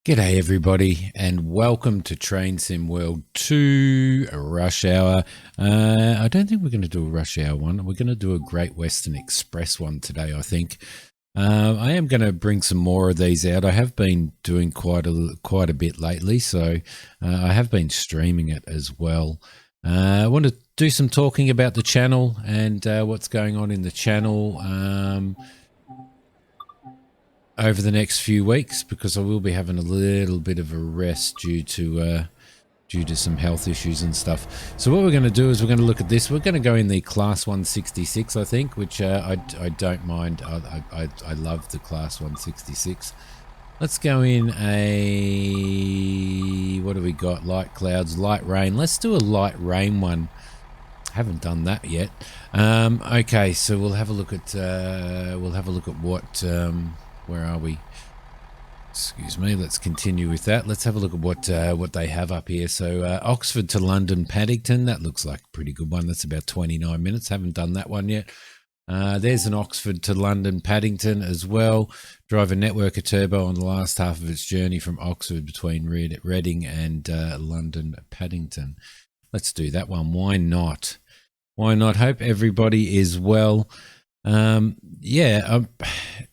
G'day everybody and welcome to Train Sim World 2 Rush Hour. I don't think we're going to do a Rush Hour one. We're going to do a Great Western Express one today, I think. I am going to bring some more of these out. I have been doing quite a bit lately, so I have been streaming it as well. I want to do some talking about the channel and what's going on in the channel over the next few weeks, because I will be having a little bit of a rest due to some health issues and stuff. So what we're going to do is we're going to look at this. We're going to go in the Class 166, I think, which I don't mind. I love the Class 166. Let's go in a, what do we got? Light clouds, light rain. Let's do a light rain one. Haven't done that yet. Okay, so we'll have a look at what. Where are we? Excuse me. Let's continue with that. Let's have a look at what they have up here. So Oxford to London Paddington. That looks like a pretty good one. That's about 29 minutes. Haven't done that one yet. There's an Oxford to London Paddington as well. Drive a Networker Turbo on the last half of its journey from Oxford between Reading and London Paddington. Let's do that one. Why not? Why not? Hope everybody is well.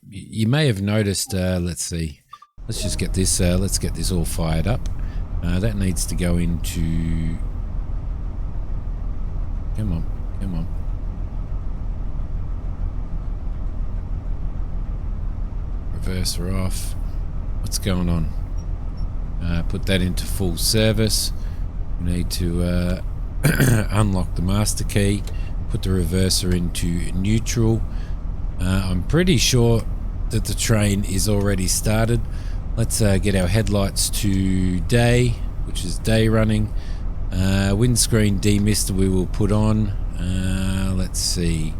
You may have noticed, let's see, let's just get this, let's get this all fired up. That needs to go into, come on. Reverser off. What's going on? Put that into full service. We need to unlock the master key. Put the reverser into neutral. I'm pretty sure that the train is already started. Let's get our headlights to day, which is day running. Windscreen demister we will put on. Let's see.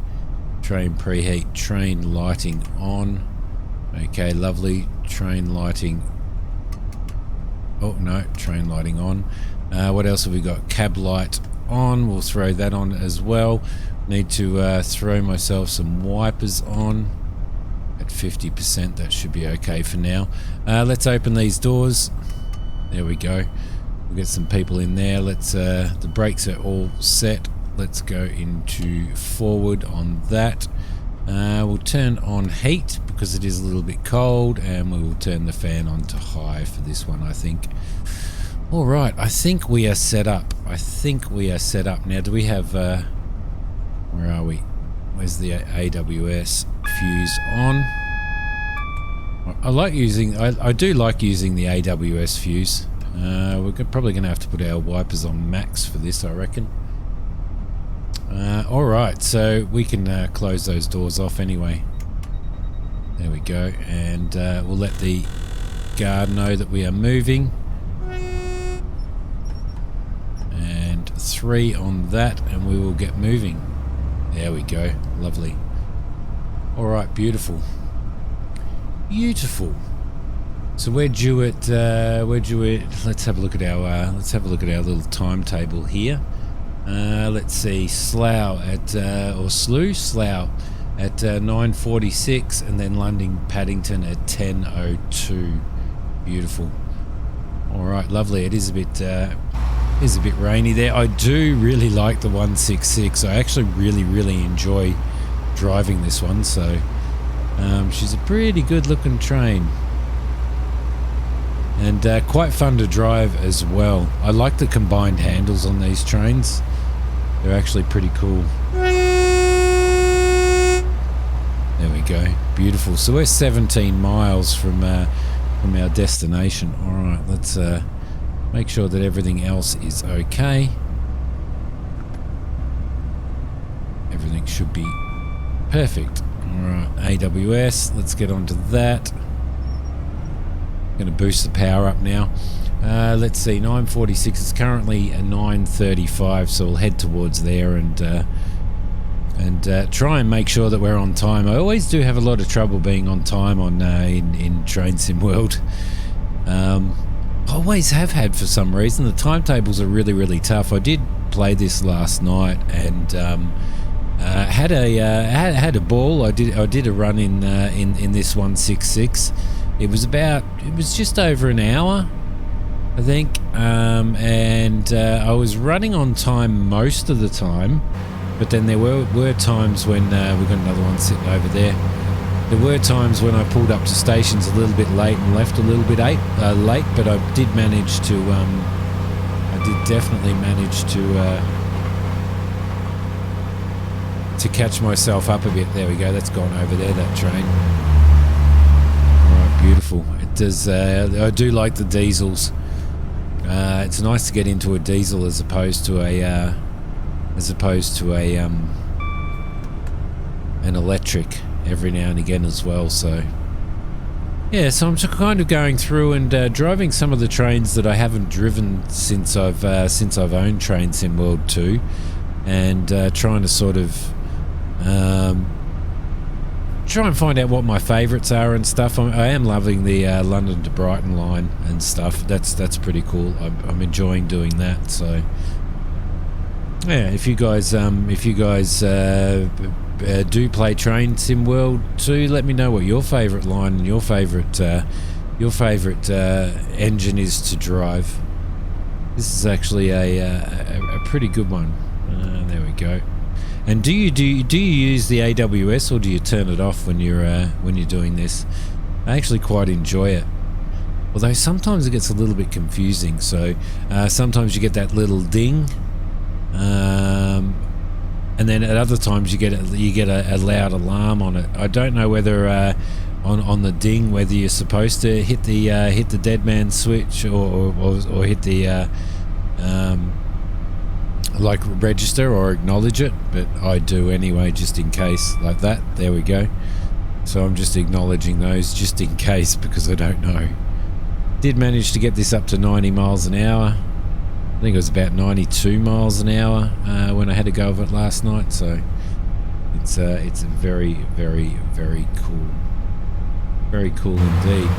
Train preheat, train lighting on. Okay, lovely. Train lighting. Oh no, train lighting on. What else have we got? Cab light on. We'll throw that on as well. Need to throw myself some wipers on at 50%. That should be okay for now. Let's open these doors. There we go. We'll get some people in there. Let's the brakes are all set. Let's go into forward on that. We'll turn on heat because it is a little bit cold, and we will turn the fan on to high for this one, I think. All right, I think we are set up. Now, do we have where are we? Where's the AWS fuse on? I do like using the AWS fuse. We're probably going to have to put our wipers on max for this, I reckon. All right, so we can close those doors off anyway. There we go, and we'll let the guard know that we are moving. And 3 on that, and we will get moving. There we go. Lovely. All right, beautiful. So we're due at let's have a look at our little timetable here. Let's see, Slough at 9:46, and then London Paddington at 10:02. Beautiful. All right, lovely. It is a bit rainy there. I do really like the 166. I actually really enjoy driving this one. So she's a pretty good looking train, and quite fun to drive as well. I like the combined handles on these trains. They're actually pretty cool. There we go. Beautiful. So we're 17 miles from our destination. All right, let's make sure that everything else is okay. Everything should be perfect. Alright, AWS, let's get onto that. Going to boost the power up now. Let's see, 9:46 is currently a 9:35, so we'll head towards there and try and make sure that we're on time. I always do have a lot of trouble being on time on in Train Sim World. Always have had for some reason. The timetables are really tough. I did play this last night and had a ball. I did a run in this 166, It was just over an hour, I think, and I was running on time most of the time, but then there were times when we've got another one sitting over there. There were times when I pulled up to stations a little bit late and left a little bit late, but I did manage to, definitely manage to catch myself up a bit. There we go, that's gone over there, that train. Alright, beautiful. It does, I do like the diesels. It's nice to get into a diesel as opposed to an electric every now and again as well. So yeah, so I'm just kind of going through and driving some of the trains that I haven't driven since I've owned Train Sim World 2, and trying to sort of try and find out what my favourites are and stuff. I am loving the London to Brighton line and stuff. That's pretty cool. I'm enjoying doing that. So yeah, if you guys do play Train Sim World 2, let me know what your favourite line and your favourite engine is to drive. This is actually a pretty good one. There we go. And do you use the AWS, or do you turn it off when you're doing this? I actually quite enjoy it, although sometimes it gets a little bit confusing. So sometimes you get that little ding, and then at other times you get a loud alarm on it. I don't know whether on the ding whether you're supposed to hit the dead man switch or hit the like register or acknowledge it, but I do anyway, just in case, like that. There we go. So I'm just acknowledging those just in case, because I don't know. Did manage to get this up to 90 miles an hour. I think it was about 92 miles an hour when I had a go of it last night. So it's very, very, very cool. Very cool indeed.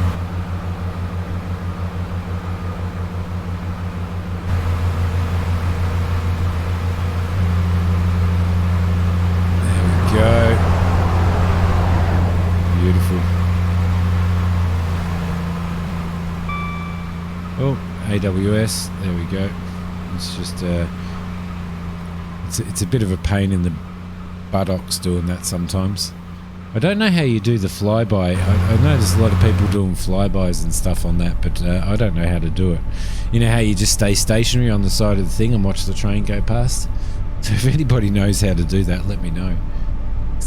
Go. Beautiful. Oh, AWS. There we go. It's just it's a bit of a pain in the buttocks doing that sometimes. I don't know how you do the flyby. I know there's a lot of people doing flybys and stuff on that, but I don't know how to do it. You know how you just stay stationary on the side of the thing and watch the train go past? So if anybody knows how to do that, let me know.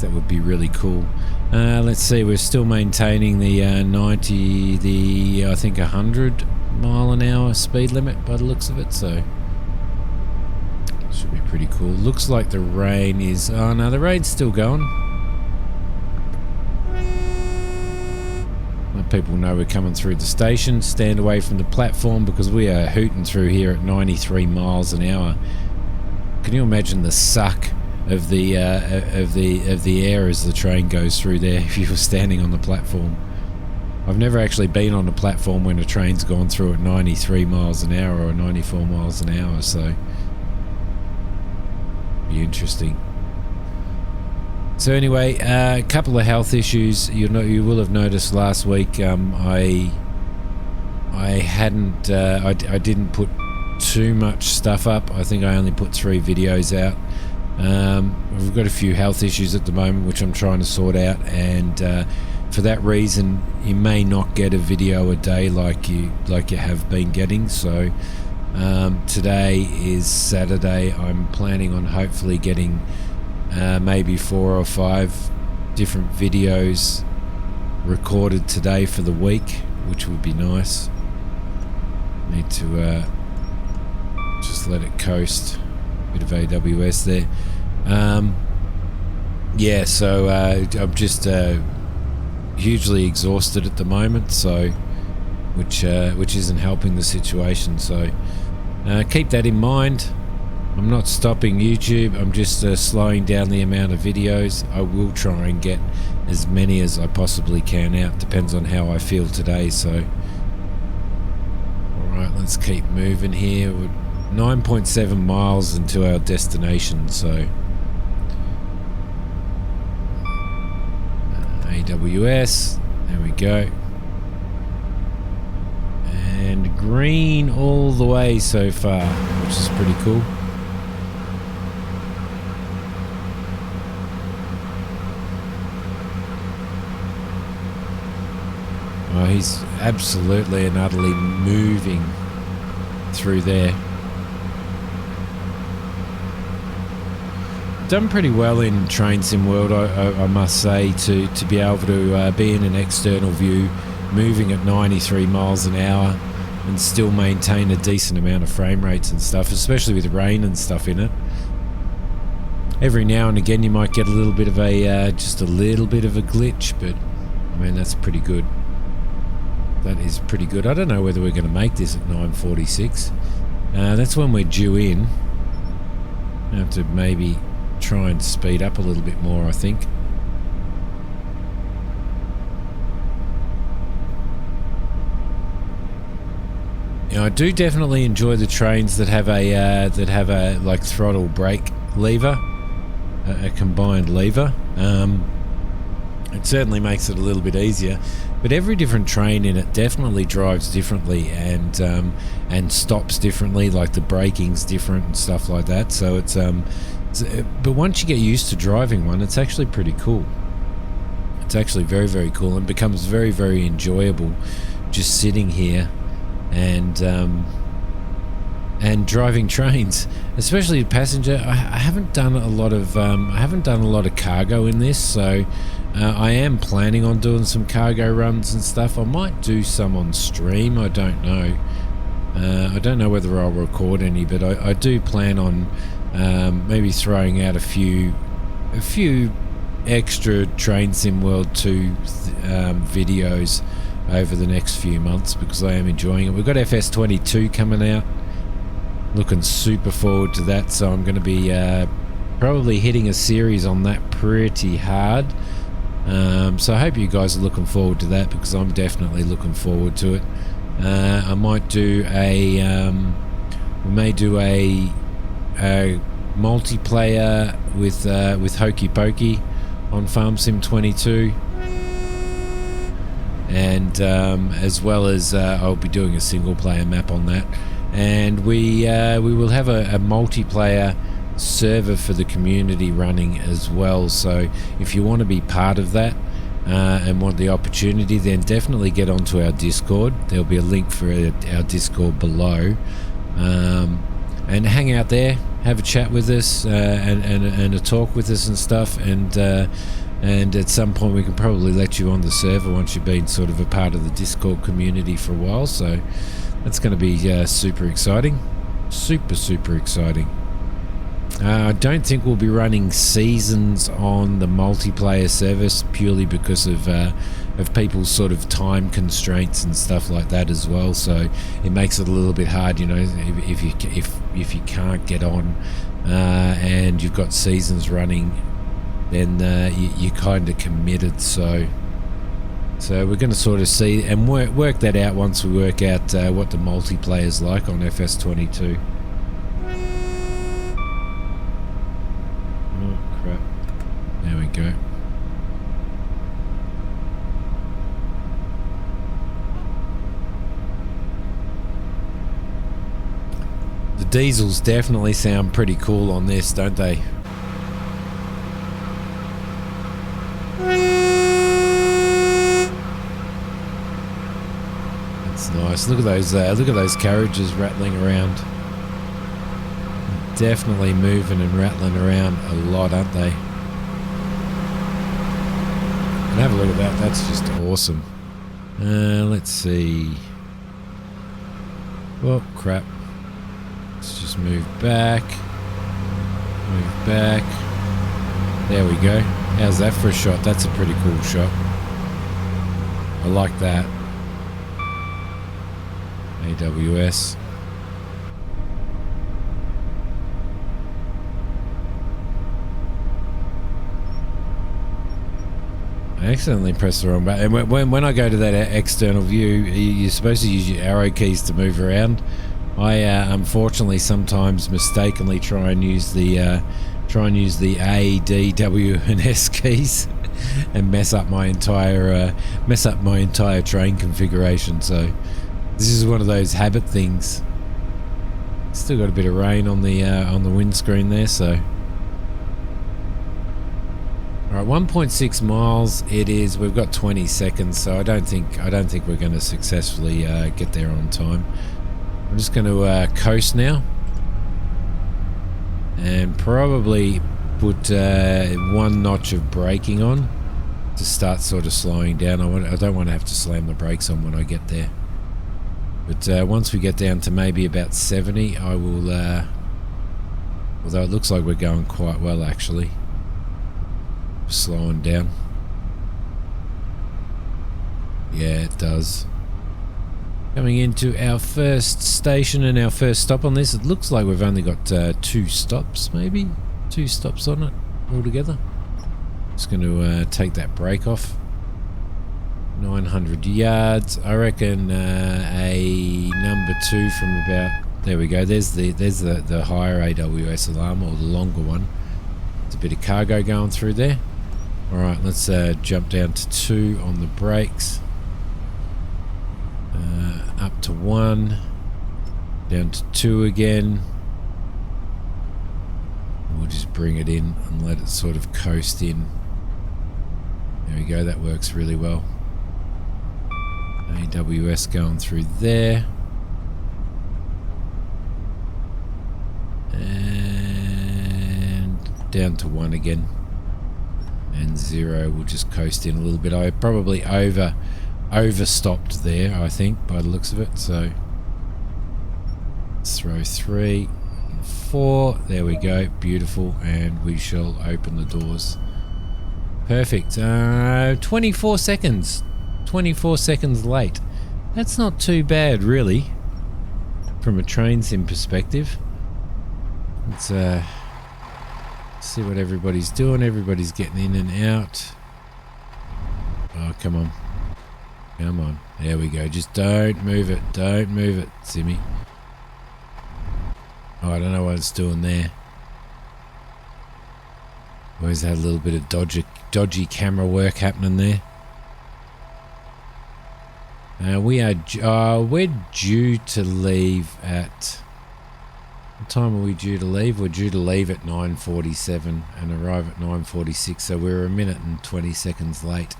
That would be really cool. Let's see, we're still maintaining the 90, I think 100 mile an hour speed limit by the looks of it, so should be pretty cool. Looks like the rain is, oh no, the rain's still going. Let people know we're coming through the station. Stand away from the platform because we are hooting through here at 93 miles an hour. Can you imagine the suck of the air as the train goes through there if you were standing on the platform? I've never actually been on a platform when a train's gone through at 93 miles an hour or 94 miles an hour, so be interesting. So anyway, a couple of health issues. You will have noticed last week I didn't put too much stuff up. I think I only put 3 videos out. We've got a few health issues at the moment which I'm trying to sort out, and for that reason you may not get a video a day like you have been getting. So today is Saturday. I'm planning on hopefully getting maybe 4 or 5 different videos recorded today for the week, which would be nice. Need to just let it coast. Bit of AWS there. Yeah, so I'm just hugely exhausted at the moment, so which isn't helping the situation. So keep that in mind. I'm not stopping YouTube. I'm just slowing down the amount of videos. I will try and get as many as I possibly can out. Depends on how I feel today. So all right, let's keep moving here. We're 9.7 miles into our destination, so AWS, there we go. green all the way so far, which is pretty cool. Oh, he's absolutely and utterly moving through there. Done pretty well in Train Sim World, I must say, to be able to be in an external view, moving at 93 miles an hour and still maintain a decent amount of frame rates and stuff, especially with rain and stuff in it. Every now and again you might get a little bit of a, just a little bit of a glitch, but I mean, that's pretty good. That is pretty good. I don't know whether we're going to make this at 9:46. That's when we're due in. I have to maybe try and speed up a little bit more, I think. Now, I do definitely enjoy the trains that have a like throttle brake lever, a combined lever. It certainly makes it a little bit easier, but every different train in it definitely drives differently and stops differently. Like the braking's different and stuff like that. So it's but once you get used to driving one, it's actually pretty cool. It's actually very, very cool and becomes very, very enjoyable just sitting here and driving trains, especially passenger. I haven't done a lot of cargo in this, so I am planning on doing some cargo runs and stuff. I might do some on stream. I don't know. I don't know whether I'll record any, but I do plan on maybe throwing out a few extra Train Sim World 2 videos over the next few months, because I am enjoying it. We've got FS22 coming out. Looking super forward to that, so I'm going to be probably hitting a series on that pretty hard. So I hope you guys are looking forward to that, because I'm definitely looking forward to it. I might do we may do a multiplayer with Hokey Pokey on Farm Sim 22, and as well as I'll be doing a single player map on that, and we will have a multiplayer server for the community running as well. So if you want to be part of that and want the opportunity, then definitely get onto our Discord. There'll be a link for our Discord below, and hang out there, have a chat with us, and a talk with us and stuff, and at some point we can probably let you on the server once you've been sort of a part of the Discord community for a while. So that's going to be super exciting, super exciting. I don't think we'll be running seasons on the multiplayer service, purely because of people's sort of time constraints and stuff like that as well. So it makes it a little bit hard, you know, if you can't get on and you've got seasons running, then you're kind of committed. So we're going to sort of see and work that out once we work out what the multiplayer's like on FS22. There we go. The diesels definitely sound pretty cool on this, don't they? That's nice. Look at those carriages rattling around. Definitely moving and rattling around a lot, aren't they? And have a look at that. That's just awesome. Let's see. Oh, crap. Let's just move back. Move back. There we go. How's that for a shot? That's a pretty cool shot. I like that. AWS. I accidentally pressed the wrong button. And when I go to that external view, you're supposed to use your arrow keys to move around. I unfortunately sometimes mistakenly try and use the A, D, W, and S keys, and mess up my entire train configuration. So This is one of those habit things. Still got a bit of rain on the windscreen there, so. All right, 1.6 miles it is. We've got 20 seconds, so I don't think we're going to successfully get there on time. I'm just going to coast now, and probably put 1 notch of braking on to start sort of slowing down. I don't want to have to slam the brakes on when I get there. But once we get down to maybe about 70, I will, although it looks like we're going quite well actually, slowing down. Yeah, it does. Coming into our first station and our first stop on this. It looks like we've only got 2 stops, maybe 2 stops on it altogether. Just going to take that brake off. 900 yards. I reckon a number 2 from about there we go. There's the higher AWS alarm, or the longer one. There's a bit of cargo going through there. All right, let's jump down to 2 on the brakes. Up to 1, down to 2 again. We'll just bring it in and let it sort of coast in. There we go. That works really well. AWS going through there. And down to 1 again. And 0. We'll just coast in a little bit. I probably overstopped there, I think, by the looks of it. So let's throw 3 and 4. There we go. Beautiful. And we shall open the doors. Perfect. 24 seconds. 24 seconds late. That's not too bad, really, from a train sim perspective. Let's see what everybody's doing. Everybody's getting in and out. Oh, come on. Come on. There we go. Just don't move it. Don't move it, Simmy. Oh, I don't know what it's doing there. Always had a little bit of dodgy camera work happening there. We're due to leave at... What time are we due to leave? We're due to leave at 9:47 and arrive at 9:46, so we're 1 minute and 20 seconds late.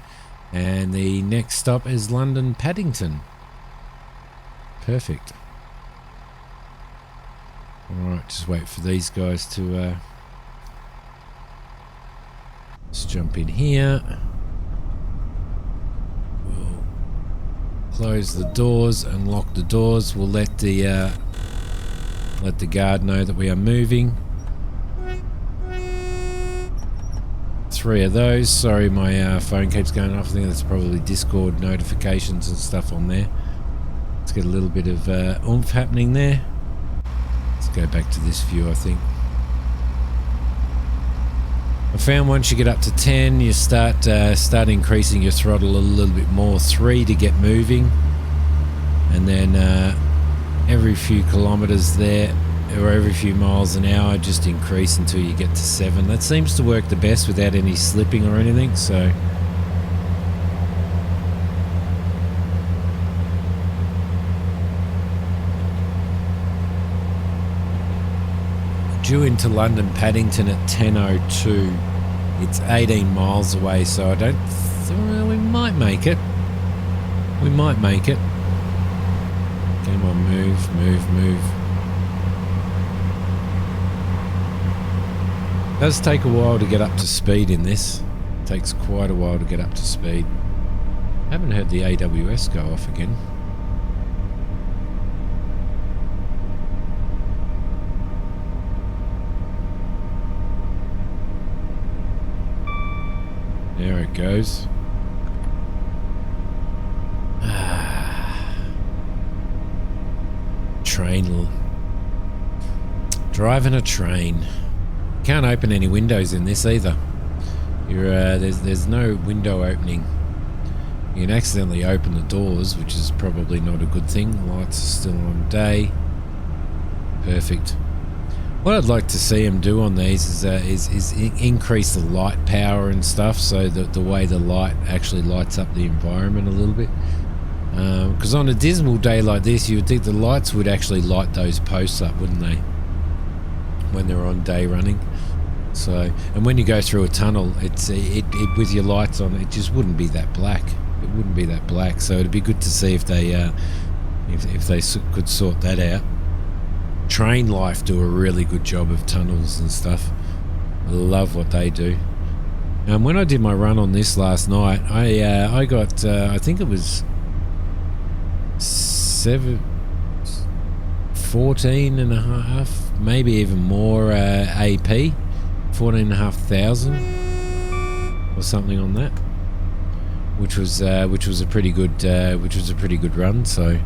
And the next stop is London Paddington. Perfect. Alright, just wait for these guys to... let's jump in here. We'll close the doors and lock the doors. We'll let the guard know that we are moving. 3 of those. Sorry, my phone keeps going off. I think that's probably Discord notifications and stuff on there. Let's get a little bit of oomph happening there. Let's go back to this view, I think. I found once you get up to 10, you start increasing your throttle a little bit more. 3 to get moving, and then every few kilometers there, or every few miles an hour, just increase until you get to 7. That seems to work the best without any slipping or anything. So due into London Paddington at 10:02. It's 18 miles away, so I don't... Well, we might make it. We might make it. Come on, move, move, move. It does take a while to get up to speed in this. It takes quite a while to get up to speed. I haven't heard the AWS go off again. There it goes. Train. Driving a train. Can't open any windows in this either. There's no window opening. You can accidentally open the doors, which is probably not a good thing. Lights are still on day. Perfect. What I'd like to see them do on these is increase the light power and stuff, so that the way the light actually lights up the environment a little bit. Because on a dismal day like this, you would think the lights would actually light those posts up, wouldn't they, when they're on day running? So, and when you go through a tunnel, it with your lights on, it just wouldn't be that black. It wouldn't be that black. So it'd be good to see if they could sort that out. Train Life do a really good job of tunnels and stuff. I love what they do. When I did my run on this last night, I got I think it was 14 and a half, maybe even more AP, 14,500 or something on that, which was a pretty good run. So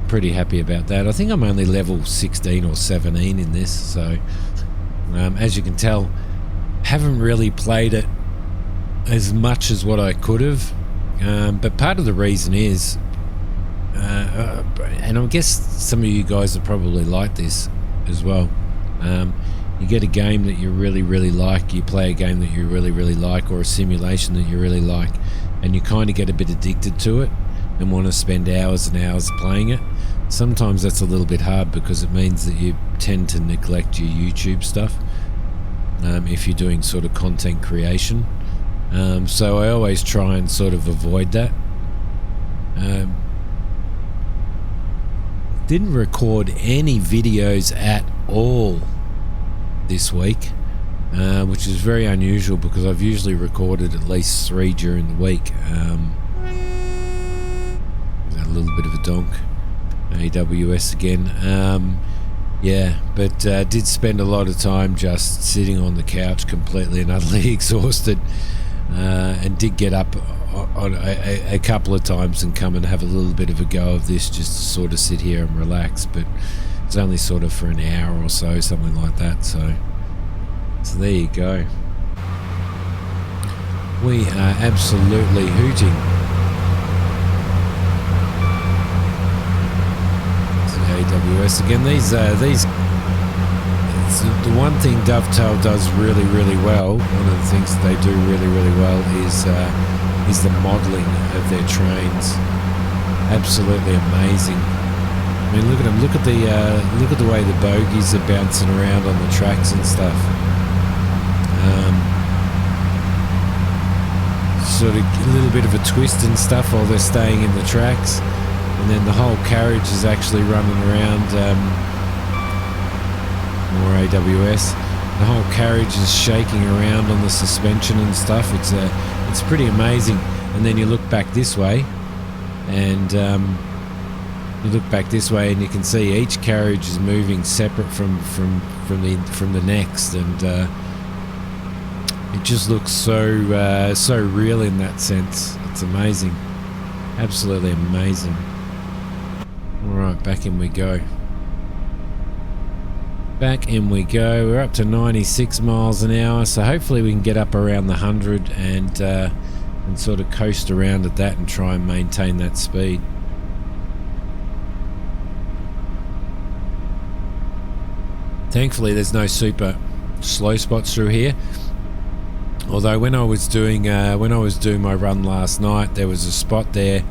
pretty happy about that. I think I'm only level 16 or 17 in this, so as you can tell, haven't really played it as much as what I could have, but part of the reason is, and I guess some of you guys are probably like this as well, you get a game that you really like, you play a game that you really like, or a simulation that you really like, and you kind of get a bit addicted to it and want to spend hours and hours playing it. Sometimes that's a little bit hard because it means that you tend to neglect your YouTube stuff, if you're doing sort of content creation. So I always try and sort of avoid that. Didn't record any videos at all this week, which is very unusual because I've usually recorded at least 3 during the week. A little bit of a donk. AWS again. Yeah, but did spend a lot of time just sitting on the couch completely and utterly exhausted, and did get up on a couple of times and come and have a little bit of a go of this, just to sort of sit here and relax, but it's only sort of for an hour or so, something like that. So there you go. We are absolutely hooting. AWS again. These the one thing Dovetail does really well. One of the things that they do really well is the modelling of their trains. Absolutely amazing. I mean, look at them. Look at the way the bogies are bouncing around on the tracks and stuff. Sort of a little bit of a twist and stuff while they're staying in the tracks. And then the whole carriage is actually running around, more AWS. The whole carriage is shaking around on the suspension and stuff. It's pretty amazing. And then you look back this way, and you can see each carriage is moving separate from the next, and it just looks so real in that sense. It's amazing, absolutely amazing. Alright, back in we go. We're up to 96 miles an hour, so hopefully we can get up around the 100 and sort of coast around at that and try and maintain that speed. Thankfully there's no super slow spots through here. Although when I was doing my run last night, there was a spot there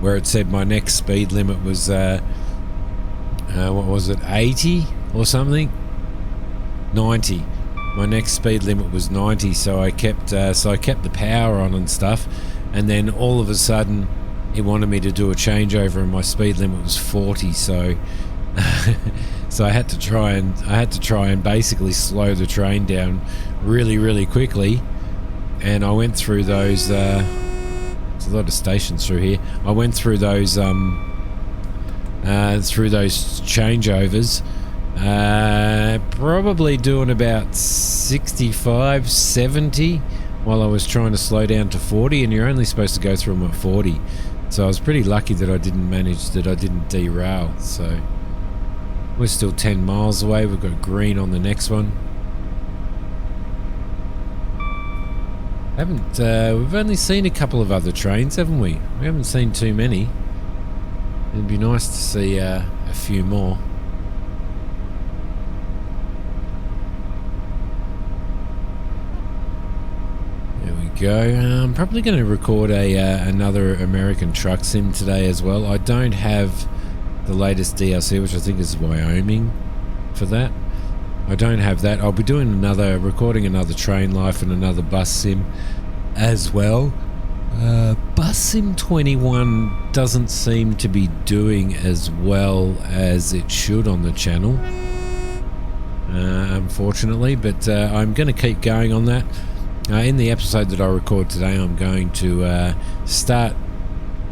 where it said my next speed limit was what was it, 80 or something? 90. My next speed limit was 90, so I kept the power on and stuff, and then all of a sudden it wanted me to do a changeover and my speed limit was 40, so so I had to try and basically slow the train down really quickly. And I went through those there's a lot of stations through here. I went through those changeovers, probably doing about 65, 70 while I was trying to slow down to 40, and you're only supposed to go through them at 40. So I was pretty lucky that I didn't derail. So we're still 10 miles away. We've got green on the next one. We've only seen a couple of other trains, haven't we? We haven't seen too many. It'd be nice to see a few more. There we go. I'm probably going to record another American truck sim today as well. I don't have the latest DLC, which I think is Wyoming for that. I don't have that. I'll be doing recording another train life and another bus sim as well. Bus Sim 21 doesn't seem to be doing as well as it should on the channel, unfortunately, but I'm going to keep going on that. In the episode that I record today, I'm going to start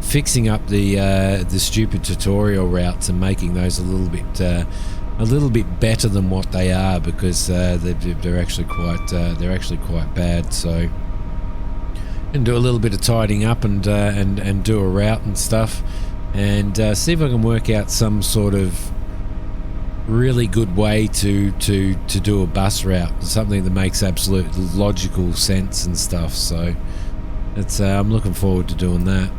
fixing up the stupid tutorial routes and making those a little bit better than what they are, because they're actually quite bad. So, and do a little bit of tidying up and do a route and stuff, and see if I can work out some sort of really good way to do a bus route, something that makes absolute logical sense and stuff. So it's I'm looking forward to doing that.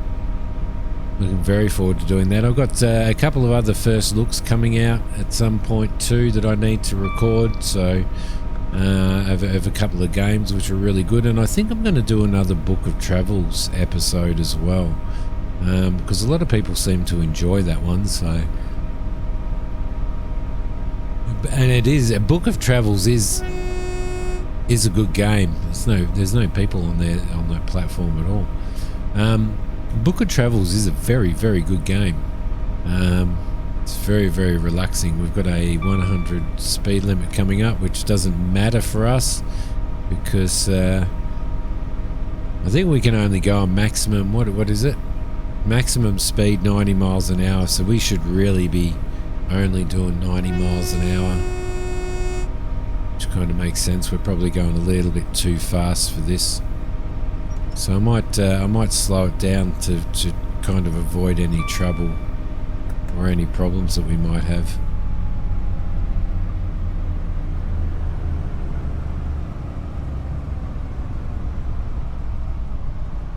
Looking very forward to doing that. I've got a couple of other first looks coming out at some point too that I need to record, so of a couple of games which are really good, and I think I'm going to do another Book of Travels episode as well, because a lot of people seem to enjoy that one. So, and it is a Book of Travels is a good game. There's no people on that platform at all. Book of Travels is a very, very good game. It's very, very relaxing. We've got a 100 speed limit coming up, which doesn't matter for us because I think we can only go on maximum, what is it? Maximum speed 90 miles an hour, so we should really be only doing 90 miles an hour, which kind of makes sense. We're probably going a little bit too fast for this, so I might slow it down to kind of avoid any trouble or any problems that we might have.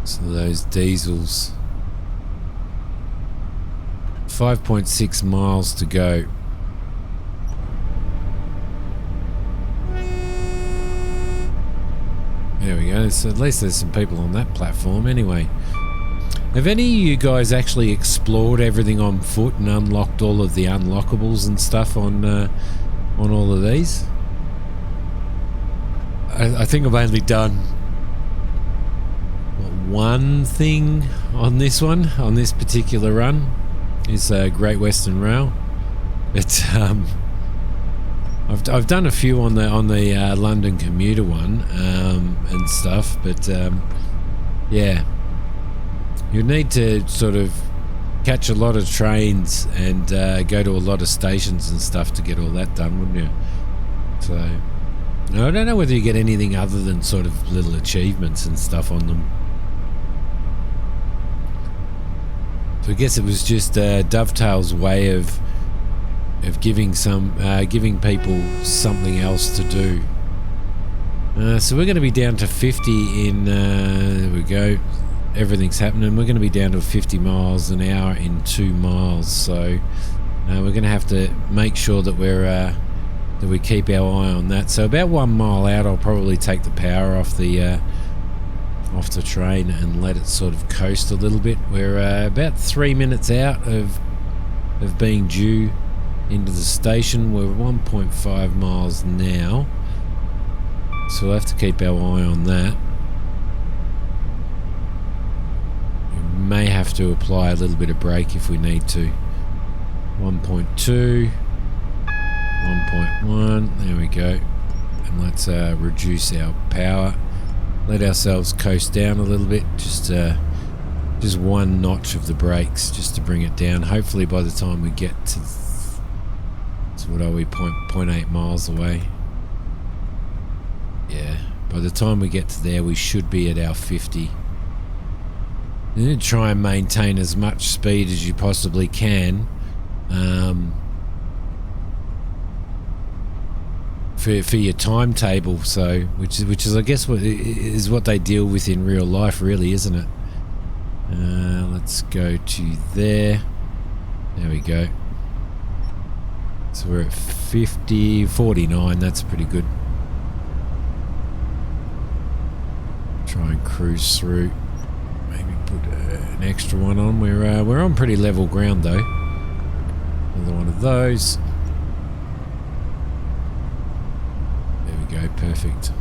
So those diesels, 5.6 miles to go. There we go. So at least there's some people on that platform anyway. Have any of you guys actually explored everything on foot and unlocked all of the unlockables and stuff on all of these? I think I've only done one thing on this particular run. Is Great Western Rail. It's I've done a few on the London commuter one and stuff, but yeah. You need to sort of catch a lot of trains and go to a lot of stations and stuff to get all that done, wouldn't you? So, I don't know whether you get anything other than sort of little achievements and stuff on them. So I guess it was just Dovetail's way of giving people something else to do. So we're going to be down to 50 in. There we go. Everything's happening. We're going to be down to 50 miles an hour in 2 miles, so we're going to have to make sure that we keep our eye on that. So about 1 mile out, I'll probably take the power off the train and let it sort of coast a little bit. We're about 3 minutes out of being due into the station. We're 1.5 miles now, so we'll have to keep our eye on that. May have to apply a little bit of brake if we need to. 1.2, 1.1, there we go. And let's reduce our power. Let ourselves coast down a little bit, just one notch of the brakes, just to bring it down. Hopefully by the time we get to what are we, 0.8 miles away. Yeah, by the time we get to there, we should be at our 50. You need to try and maintain as much speed as you possibly can for your timetable. So, which is I guess what they deal with in real life, really, isn't it? Let's go to there. There we go. So we're at 49. That's pretty good. Try and cruise through. Maybe put an extra one on. We're on pretty level ground though. Another one of those. There we go, perfect.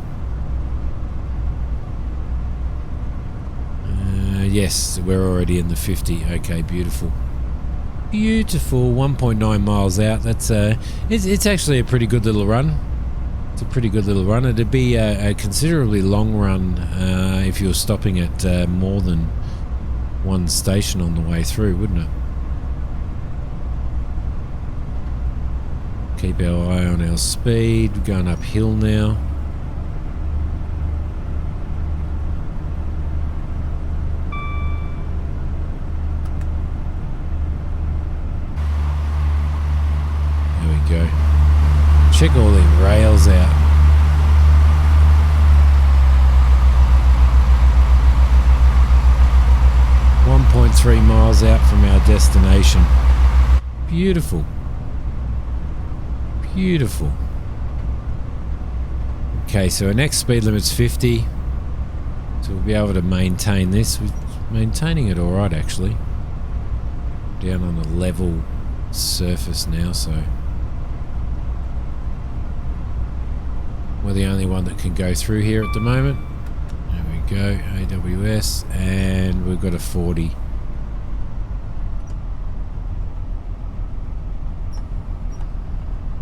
Yes, we're already in the 50. Okay, beautiful. Beautiful. 1.9 miles out. That's it's actually a pretty good little run. It's a pretty good little run. It'd be a considerably long run if you were stopping at more than one station on the way through, wouldn't it? Keep our eye on our speed. We're going uphill now. Go. Check all the rails out. .3 miles out from our destination. Beautiful. Beautiful. Okay, so our next speed limit's 50. So we'll be able to maintain this. We're maintaining it alright actually. Down on a level surface now, so we're the only one that can go through here at the moment. There we go, AWS, and we've got a 40.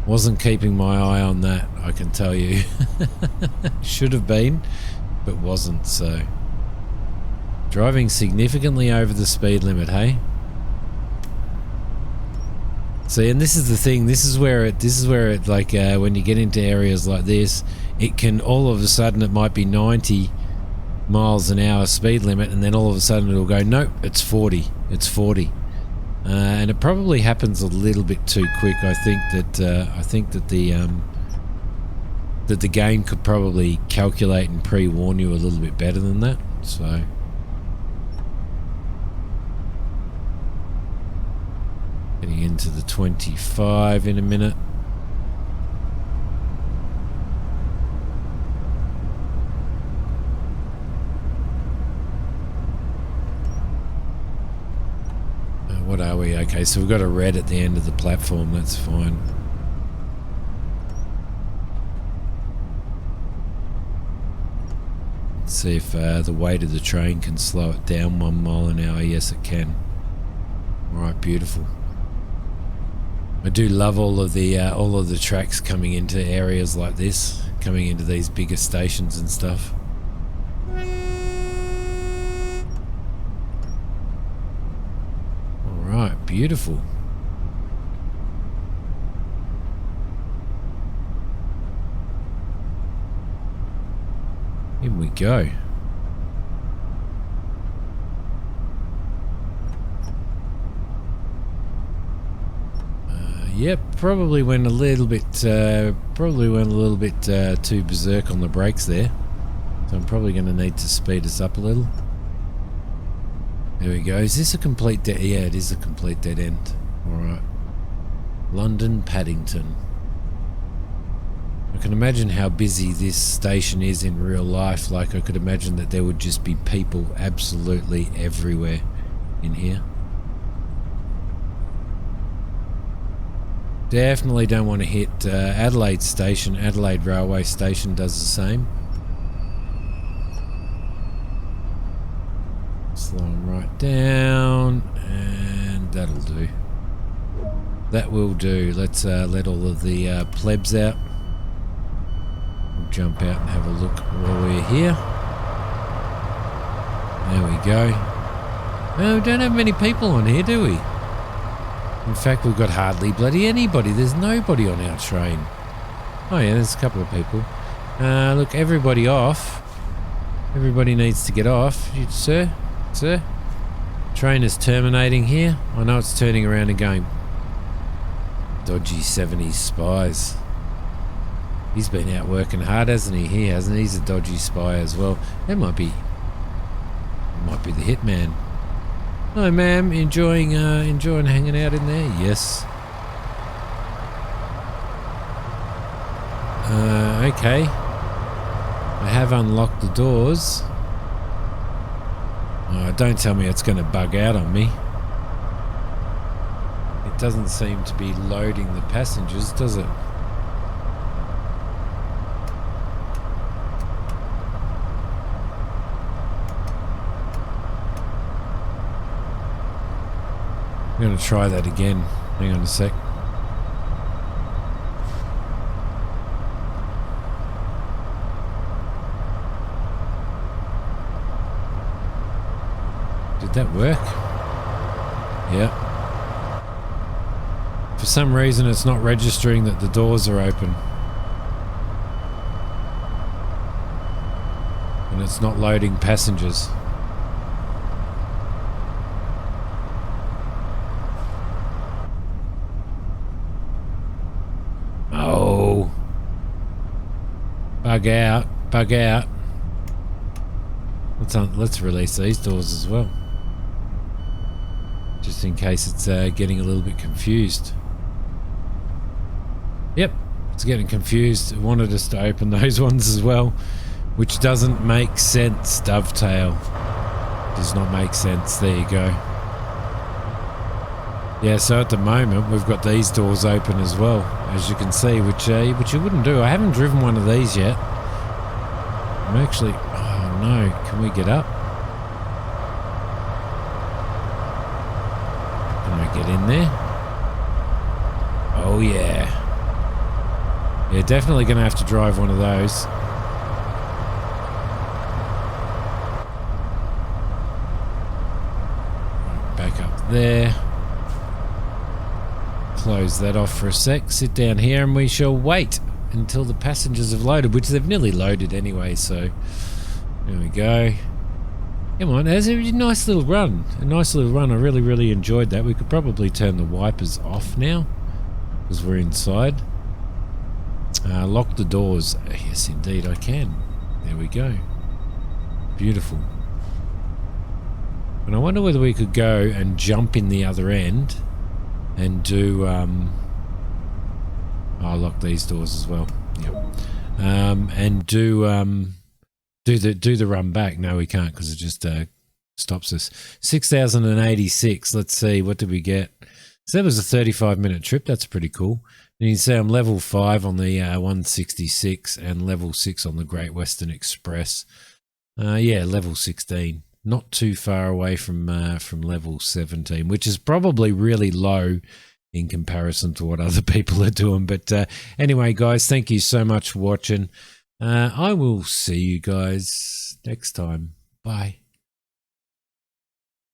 Wasn't keeping my eye on that, I can tell you. Should have been, but wasn't, so. Driving significantly over the speed limit, hey? See, and this is the thing. This is where it like when you get into areas like this, it can all of a sudden it might be 90 miles an hour speed limit, and then all of a sudden it'll go, nope, it's 40. It's 40, and it probably happens a little bit too quick. I think that the game could probably calculate and pre-warn you a little bit better than that. So. Getting into the 25 in a minute. What are we? Okay, so we've got a red at the end of the platform. That's fine. Let's see if the weight of the train can slow it down 1 mile an hour. Yes, it can. All right, beautiful. I do love all of the tracks coming into areas like this, coming into these bigger stations and stuff. All right, beautiful. In we go. Yep, probably went a little bit too berserk on the brakes there. So I'm probably going to need to speed us up a little. There we go. Is this a complete dead? Yeah, it is a complete dead end. Alright. London Paddington. I can imagine how busy this station is in real life. Like, I could imagine that there would just be people absolutely everywhere in here. Definitely don't want to hit Adelaide Station. Adelaide Railway Station does the same. Slow them right down, and that'll do. That will do. Let's let all of the plebs out. We'll jump out and have a look while we're here. There we go. Oh, we don't have many people on here, do we? In fact, we've got hardly bloody anybody. There's nobody on our train. Oh yeah, there's a couple of people. Look, everybody off. Everybody needs to get off. Sir? Train is terminating here. I know it's turning around and going. Dodgy 70s spies. He's been out working hard, hasn't he? He hasn't. He's a dodgy spy as well. That might be the hitman. Hello, ma'am. Enjoying hanging out in there? Yes. Okay. I have unlocked the doors. Oh, don't tell me it's going to bug out on me. It doesn't seem to be loading the passengers, does it? I'm going to try that again. Hang on a sec. Did that work? Yeah. For some reason it's not registering that the doors are open. And it's not loading passengers. Oh. Bug out. Bug out. Let's release these doors as well. Just in case it's getting a little bit confused. Yep, it's getting confused. It wanted us to open those ones as well, which doesn't make sense. Dovetail does not make sense. There you go. Yeah, so at the moment we've got these doors open as well, as you can see, which you wouldn't do. I haven't driven one of these yet. I'm actually... Oh no, can we get up? Can I get in there? Oh yeah. Yeah, definitely going to have to drive one of those. Back up there. Close that off for a sec. Sit down here and we shall wait until the passengers have loaded, which they've nearly loaded anyway, so there we go. Come on, that's a nice little run. A nice little run. I really, really enjoyed that. We could probably turn the wipers off now because we're inside. Lock the doors. Yes, indeed, I can. There we go. Beautiful. And I wonder whether we could go and jump in the other end and do... I'll lock these doors as well. Yep. And do the run back. No, we can't because it just stops us. 6,086. Let's see. What did we get? So that was a 35-minute trip. That's pretty cool. And you can see I'm level 5 on the 166 and level 6 on the Great Western Express. Yeah, level 16. Not too far away from level 17, which is probably really low in comparison to what other people are doing. But anyway, guys, thank you so much for watching. I will see you guys next time. Bye.